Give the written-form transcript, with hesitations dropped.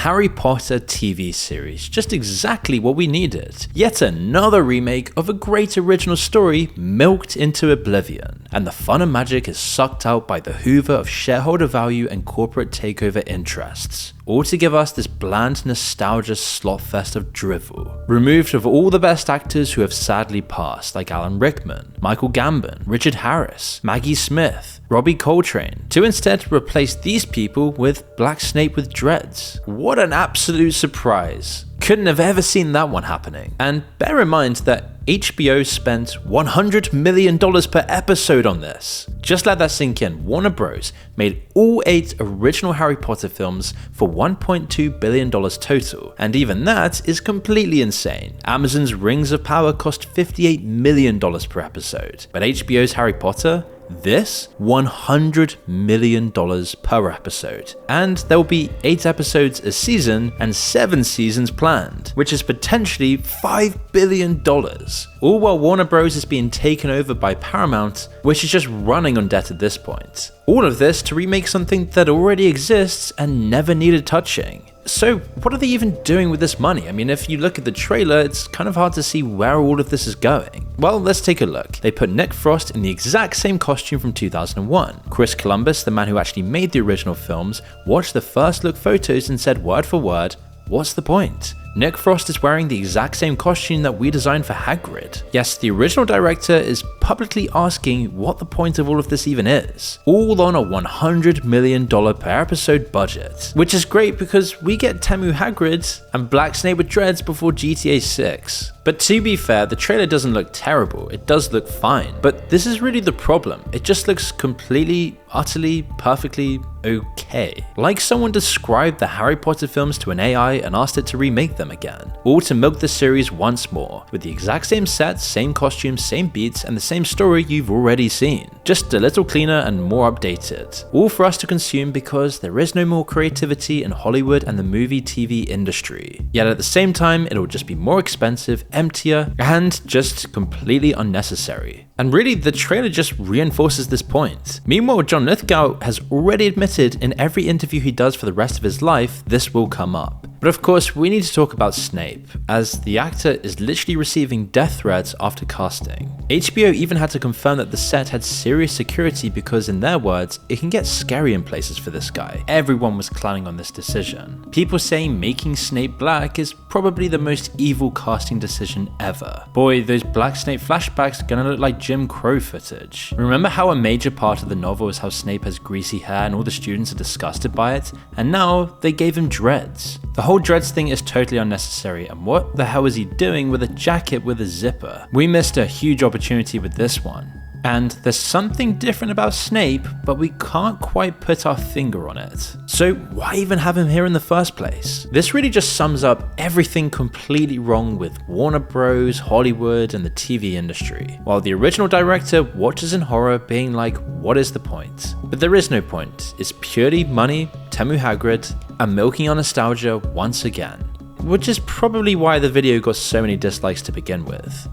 Harry Potter TV series, just exactly what we needed. Yet another remake of a great original story milked into oblivion, and the fun and magic is sucked out by the hoover of shareholder value and corporate takeover interests, all to give us this bland nostalgia slotfest of drivel, removed of all the best actors who have sadly passed, like Alan Rickman, Michael Gambon, Richard Harris, Maggie Smith, Robbie Coltrane, to instead replace these people with Black Snape with dreads. What an absolute surprise. Couldn't have ever seen that one happening. And bear in mind that HBO spent $100 million per episode on this. Just let that sink in. Warner Bros. Made all 8 original Harry Potter films for $1.2 billion total, and even that is completely insane. Amazon's Rings of Power cost $58 million per episode, but HBO's Harry Potter? This $100 million per episode, and there will be 8 episodes a season and 7 seasons planned, which is potentially $5 billion, all while Warner Bros is being taken over by Paramount, which is just running on debt at this point. All of this to remake something that already exists and never needed touching. So what are they even doing with this money? I mean, if you look at the trailer, it's kind of hard to see where all of this is going. Well, let's take a look. They put Nick Frost in the exact same costume from 2001. Chris Columbus, the man who actually made the original films, watched the first look photos and said word for word, "What's the point?" Nick Frost is wearing the exact same costume that we designed for Hagrid. Yes, the original director is publicly asking what the point of all of this even is, all on a $100 million per episode budget, which is great because we get Temu Hagrid and Black Snape with dreads before GTA 6. But to be fair, the trailer doesn't look terrible, it does look fine, but this is really the problem. It just looks completely, utterly, perfectly okay. Like someone described the Harry Potter films to an AI and asked it to remake them again, all to milk the series once more, with the exact same sets, same costumes, same beats, and the same story you've already seen, just a little cleaner and more updated, all for us to consume because there is no more creativity in Hollywood and the movie TV industry. Yet at the same time, it'll just be more expensive, emptier, and just completely unnecessary. And really, the trailer just reinforces this point. Meanwhile, John Lithgow has already admitted in every interview he does for the rest of his life, this will come up. But of course, we need to talk about Snape, as the actor is literally receiving death threats after casting. HBO even had to confirm that the set had serious security because, in their words, it can get scary in places for this guy. Everyone was clowning on this decision. People saying making Snape black is probably the most evil casting decision ever. Boy, those Black Snape flashbacks are gonna look like Jim Crow footage. Remember how a major part of the novel is how Snape has greasy hair and all the students are disgusted by it? And now they gave him dreads. The whole dreads thing is totally unnecessary, and what the hell is he doing with a jacket with a zipper? We missed a huge opportunity with this one. And there's something different about Snape, but we can't quite put our finger on it. So why even have him here in the first place? This really just sums up everything completely wrong with Warner Bros, Hollywood, and the TV industry. While the original director watches in horror being like, what is the point? But there is no point. It's purely money, Temu Hagrid, and milking on nostalgia once again. Which is probably why the video got so many dislikes to begin with.